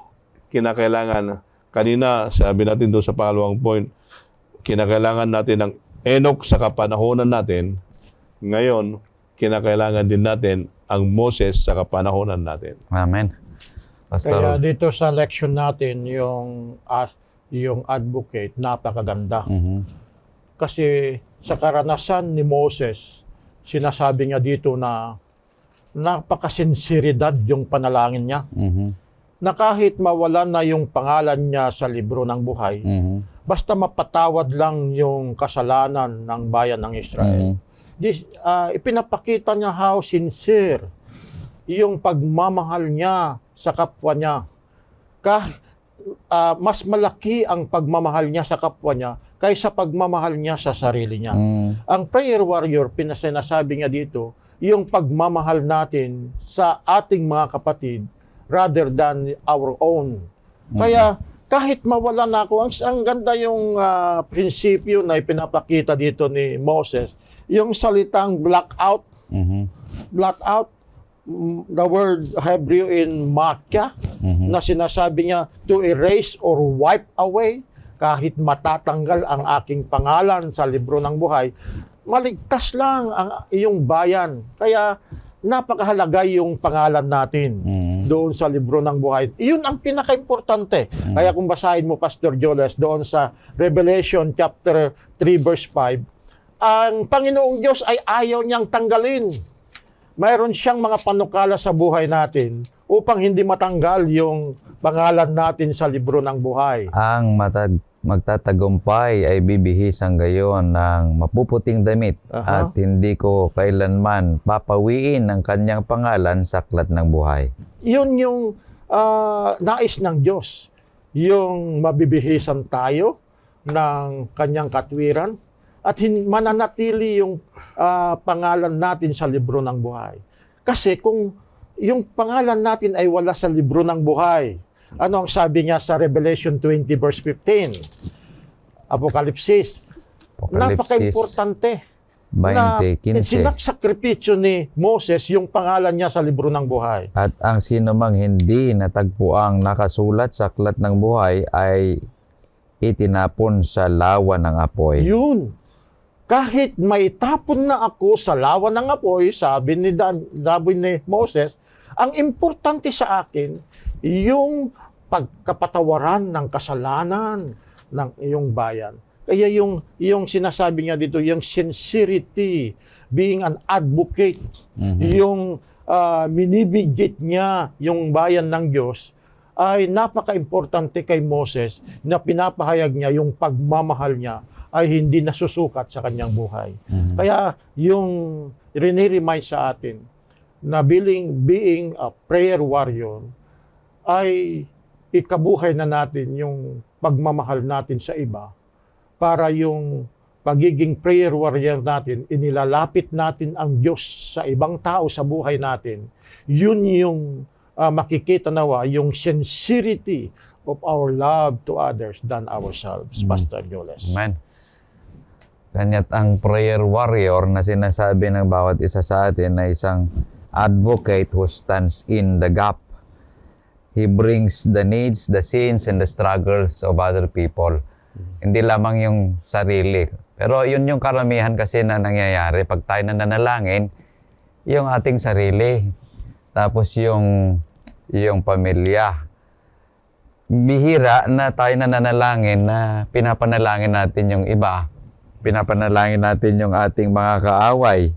S2: kinakailangan, kanina sabi natin doon sa pangalawang point, kinakailangan natin ng Enoch sa kapanahonan natin, ngayon, kinakailangan din natin ang Moses sa kapanahonan natin.
S1: Amen.
S3: Kaya
S1: Pastor.
S3: dito sa lection natin, yung advocate, napakaganda.
S1: Mhm.
S3: Kasi sa karanasan ni Moses, sinasabi niya dito na napakasinseridad yung panalangin niya.
S1: Mhm.
S3: Na kahit mawalan na yung pangalan niya sa libro ng buhay,
S1: Mhm.
S3: basta mapatawad lang yung kasalanan ng bayan ng Israel. Ipinapakita niya how sincere yung pagmamahal niya sa kapwa niya. Mas malaki ang pagmamahal niya sa kapwa niya kaysa pagmamahal niya sa sarili niya.
S1: Mhm.
S3: Ang prayer warrior, pinasinasabi niya dito, yung pagmamahal natin sa ating mga kapatid rather than our own. Kaya kahit mawala na ako, ang ganda yung prinsipyo na ipinapakita dito ni Moses, yung salitang blackout,
S1: Mhm.
S3: blackout, the word Hebrew in makya,
S1: Mhm.
S3: na sinasabi niya to erase or wipe away, kahit matatanggal ang aking pangalan sa libro ng buhay, maligtas lang ang iyong bayan. Kaya napakahalaga yung pangalan natin doon sa libro ng buhay. Iyon ang pinaka-importante. Kaya kung basahin mo, Pastor Joles, doon sa Revelation chapter 3 verse 5, ang Panginoong Diyos ay ayaw niyang tanggalin. Mayroon siyang mga panukala sa buhay natin upang hindi matanggal yung pangalan natin sa libro ng buhay.
S1: Ang magtatagumpay ay bibihisan gayon ng mapuputing damit at hindi ko kailanman papawiin ang kanyang pangalan sa aklat ng buhay.
S3: Yun yung nais ng Diyos. Yung mabibihisan tayo ng kanyang katwiran at mananatili yung pangalan natin sa libro ng buhay. Kasi kung yung pangalan natin ay wala sa libro ng buhay, ano ang sabi niya sa Revelation 20 verse 15? Apokalipsis. Napaka-importante.
S1: 20:15.
S3: Sinaksakripisyo ni Moses yung pangalan niya sa libro ng buhay.
S1: At ang sino mang hindi natagpuang nakasulat sa aklat ng buhay ay itinapon sa lawa ng apoy.
S3: Yun. Kahit maitapon na ako sa lawa ng apoy, sabi ni Moses, ang importante sa akin, yung pagkapatawaran ng kasalanan ng iyong bayan. Kaya yung sinasabi niya dito, yung sincerity, being an advocate, yung minibigit niya yung bayan ng Diyos, ay napaka-importante kay Moses na pinapahayag niya yung pagmamahal niya ay hindi nasusukat sa kanyang buhay. Kaya yung riniremind sa atin na being a prayer warrior ay ikabuhay na natin yung pagmamahal natin sa iba para yung pagiging prayer warrior natin, inilalapit natin ang Diyos sa ibang tao sa buhay natin. Yun yung makikita nawa, yung sincerity of our love to others than ourselves, Pastor Joles.
S1: Amen. Kanya't ang prayer warrior na sinasabi ng bawat isa sa atin na isang advocate who stands in the gap. He brings the needs, the sins, and the struggles of other people. Hindi lamang yung sarili, Pero yun yung karamihan kasi na nangyayari pag tayo nananalangin, yung ating sarili, tapos yung pamilya. Bihira na tayo nananalangin na pinapanalangin natin yung iba. Pinapanalangin natin yung ating mga kaaway.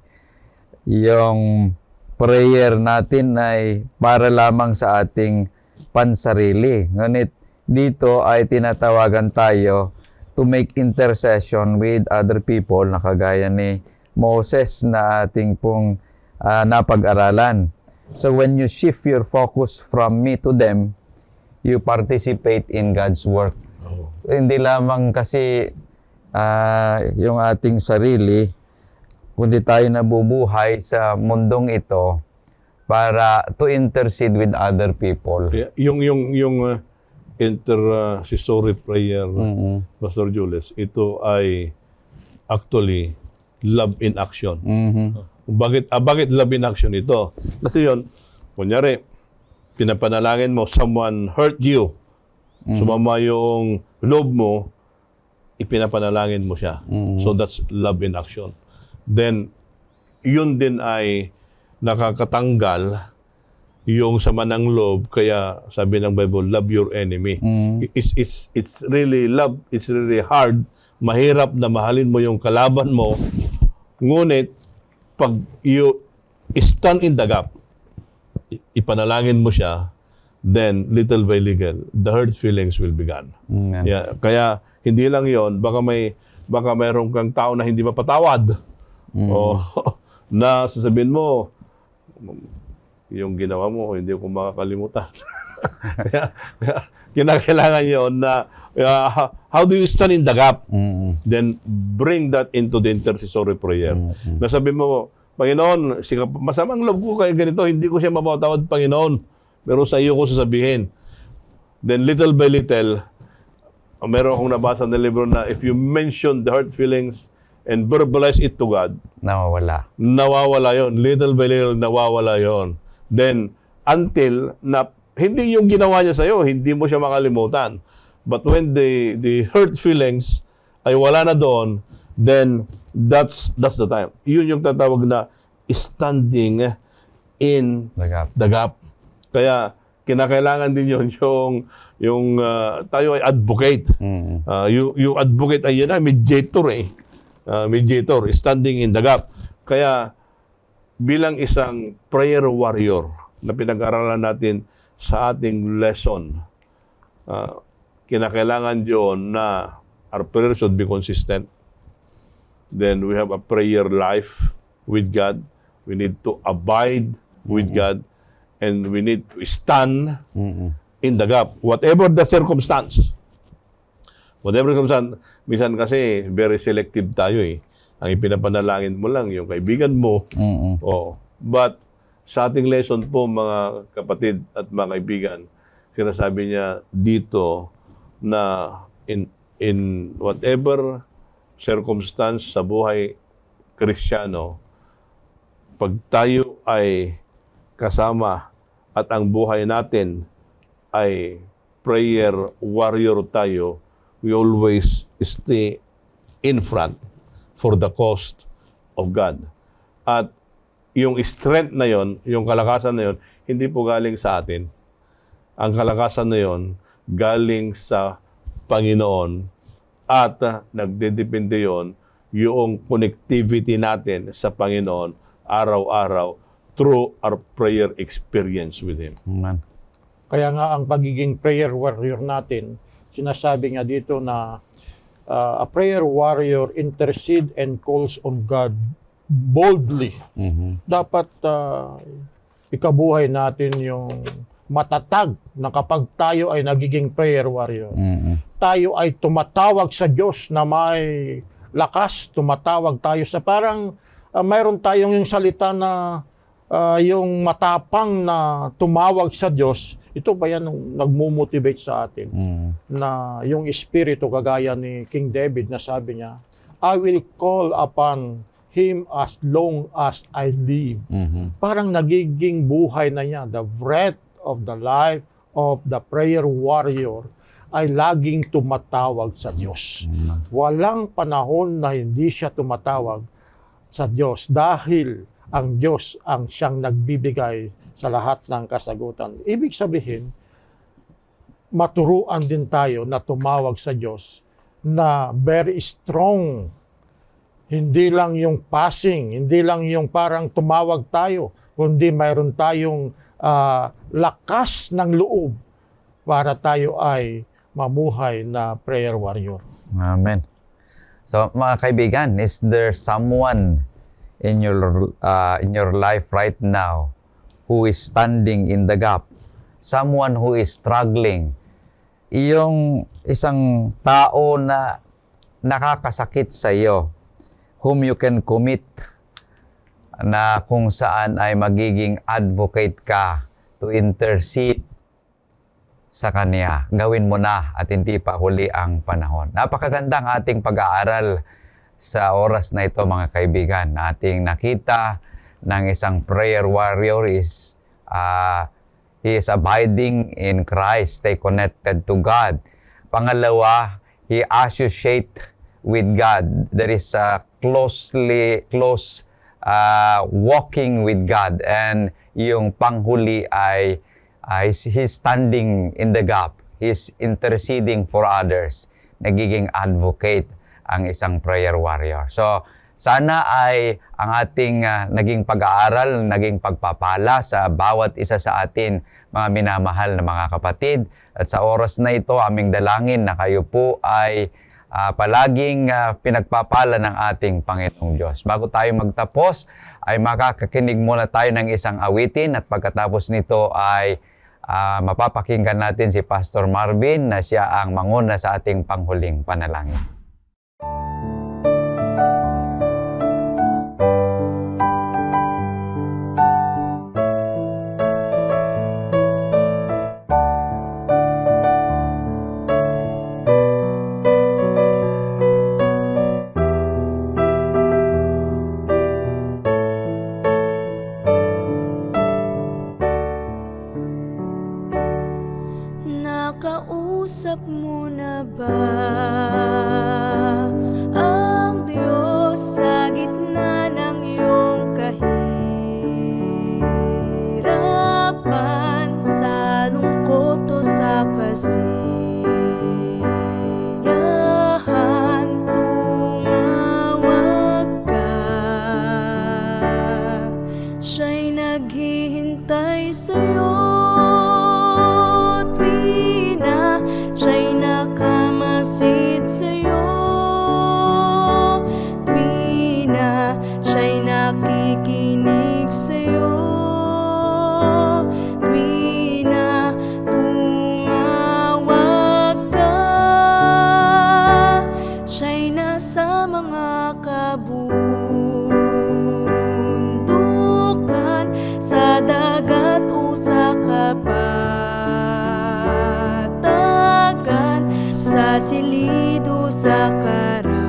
S1: Yung prayer natin ay para lamang sa ating pansarili. Ngunit dito ay tinatawagan tayo to make intercession with other people na kagaya ni Moses na ating pong napag-aralan. So when you shift your focus from me to them, you participate in God's work. Hindi lamang kasi yung ating sarili, kundi tayo nabubuhay sa mundong ito para to intercede with other people.
S2: Kaya yung intercessory prayer, Pastor Jules, ito ay actually love in action. Bakit love in action ito? Kasi yun, kunyari, pinapanalangin mo, someone hurt you, sumama yung loob mo, ipinapanalangin mo siya. So that's love in action. Then, yun din ay nakakatanggal yung sama ng loob, kaya sabi ng Bible, love your enemy. It's really love, it's really hard, mahirap na mahalin mo yung kalaban mo, ngunit pag you stand in the gap, ipanalangin mo siya, then little by little, the hurt feelings will be gone. Yeah, kaya hindi lang yon, baka mayroon kang tao na hindi mapatawad. O na sasabihin mo, yung ginawa mo, hindi ko makakalimutan. kaya kinakailangan yon na how do you stand in the gap? Then bring that into the intercessory prayer. Nasabi mo, Panginoon, masamang loob ko kaya ganito, hindi ko siya mapatawad, Panginoon. Pero sa iyo ko sasabihin. Then little by little, meron akong nabasa na libro na if you mention the hurt feelings and verbalize it to God, nawawala yon. Little by little, nawawala yon. Then, until na hindi yung ginawa niya sa'yo, hindi mo siya makalimutan. But when the hurt feelings ay wala na doon, then that's the time. Yun yung tatawag na standing in the gap. Kaya kinakailangan din yun yung tayo ay advocate. Yung advocate ay yun ay mediator mediator, standing in the gap. Kaya bilang isang prayer warrior na pinag-aralan natin sa ating lesson, kinakailangan yun na our prayer should be consistent. Then we have a prayer life with God. We need to abide with God. And we need to stand in the gap. Whatever the circumstance. Minsan kasi very selective tayo Ang ipinapanalangin mo lang yung kaibigan mo. But sa ating lesson po, mga kapatid at mga kaibigan, sinasabi niya dito na in whatever circumstance sa buhay Kristiyano, pag tayo ay kasama at ang buhay natin ay prayer warrior tayo, we always stay in front for the cause of God. At yung strength na yon, yung kalakasan na yon, hindi po galing sa atin. Ang kalakasan na yon, galing sa Panginoon. At nagdedepende yon yung connectivity natin sa Panginoon araw-araw through our prayer experience with Him.
S1: Amen.
S3: Kaya nga ang pagiging prayer warrior natin, sinasabi nga dito na a prayer warrior intercede and calls on God boldly. Dapat ikabuhay natin yung matatag na kapag tayo ay nagiging prayer warrior, tayo ay tumatawag sa Diyos na may lakas, tumatawag tayo sa parang mayroon tayong yung salita na yung matapang na tumawag sa Diyos. Ito ba yan nagmo-motivate sa atin? Na yung espiritu kagaya ni King David na sabi niya, I will call upon Him as long as I live. Parang nagiging buhay na niya, the breath of the life of the prayer warrior ay laging tumatawag sa Diyos. Walang panahon na hindi siya tumatawag sa Diyos dahil ang Diyos ang siyang nagbibigay sa lahat ng kasagutan. Ibig sabihin, maturuan din tayo na tumawag sa Diyos na very strong. Hindi lang yung passing, hindi lang yung parang tumawag tayo, kundi mayroon tayong lakas ng loob para tayo ay mamuhay na prayer warrior.
S1: Amen. So mga kaibigan, is there someone in your life right now who is standing in the gap? Someone who is struggling? Iyong isang tao na nakakasakit sa iyo, whom you can commit, na kung saan ay magiging advocate ka to intercede sa Kanya. Gawin mo na at hindi pa huli ang panahon. Napakagandang ating pag-aaral sa oras na ito, mga kaibigan. Ating nakita ng isang prayer warrior is he is abiding in Christ, stay connected to God. Pangalawa, he associate with God. There is a close walking with God. And yung panghuli ay he's standing in the gap. He's interceding for others. Nagiging advocate ang isang prayer warrior. So, sana ay ang ating naging pag-aaral, naging pagpapala sa bawat isa sa atin, mga minamahal na mga kapatid. At sa oras na ito, aming dalangin na kayo po ay palaging pinagpapala ng ating Panginoong Diyos. Bago tayo magtapos, ay makakakinig muna tayo ng isang awitin at pagkatapos nito ay mapapakinggan natin si Pastor Marvin na siya ang manguna sa ating panghuling panalangin.
S4: Nakausap mo na ba ang Diyos sa gitna ng iyong kahirapan, sa lungkot o sa kasiyahan? Tumawag ka, siya'y naghihintay sa'yo. Siya'y nakamasid sa'yo, tuwi na siya'y nakikinig sa'yo, tuwi na tumawag ka. Siya'y nasa mga kabundukan, sa dagat o sa sa silido sa karamihan.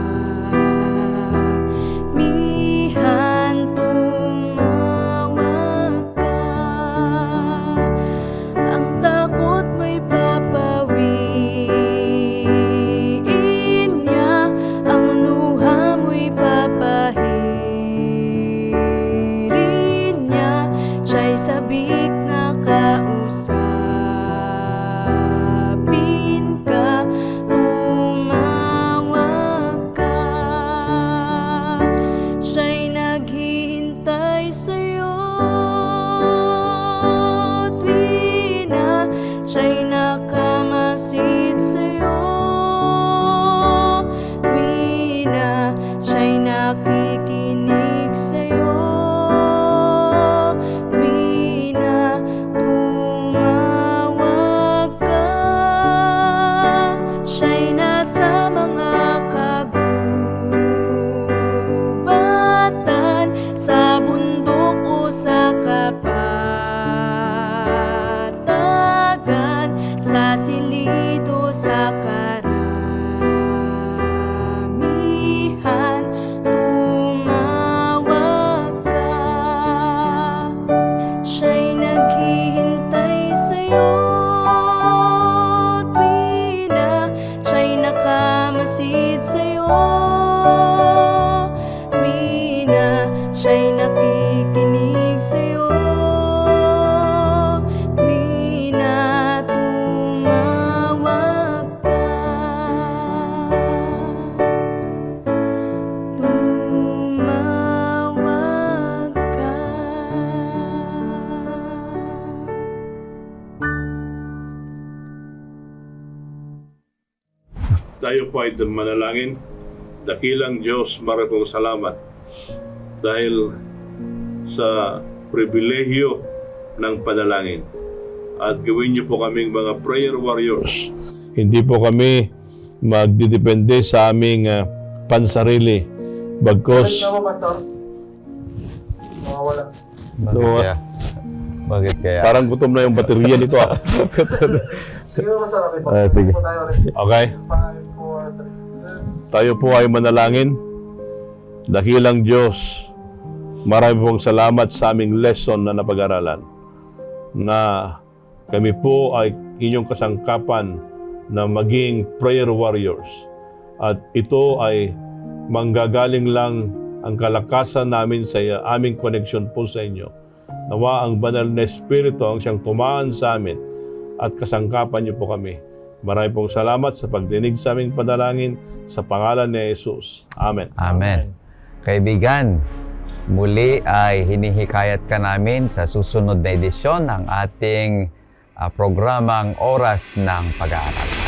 S4: Tumawag ka, ang takot mo'y papawiin niya, ang luha mo'y papahirin niya. Siya'y sabik na kausap, siya'y nakamasid sa'yo, tuwi na siya'y nakikinig sa'yo, tuwi na tumawag ka. Siya'y nasa mga kagubatan, sa bundok o sa kapatagan,
S2: Tayo po ay manalangin. Dakilang Diyos, maraming pong salamat dahil sa pribilehyo ng panalangin. At gawin niyo po kaming mga prayer warriors. Hindi po kami magdidepende sa aming pansarili. Bagkos,
S1: Bakit kaya? Bakit kaya?
S2: parang gutom na yung baterya nito. Sige. Okay. Tayo po ay manalangin. Dakilang Diyos, marami pong salamat sa aming lesson na napag-aralan. Na kami po ay inyong kasangkapan na maging prayer warriors. At ito ay manggagaling lang ang kalakasan namin sa aming connection po sa inyo. Nawa ang banal na Espiritu ang siyang tumaan sa amin at kasangkapan niyo po kami. Marami pong salamat sa pagdinig sa aming panalangin sa pangalan ni Jesus. Amen.
S1: Amen. Kaibigan, muli ay hinihikayat ka namin sa susunod na edisyon ng ating programang Oras ng Pag-aaral.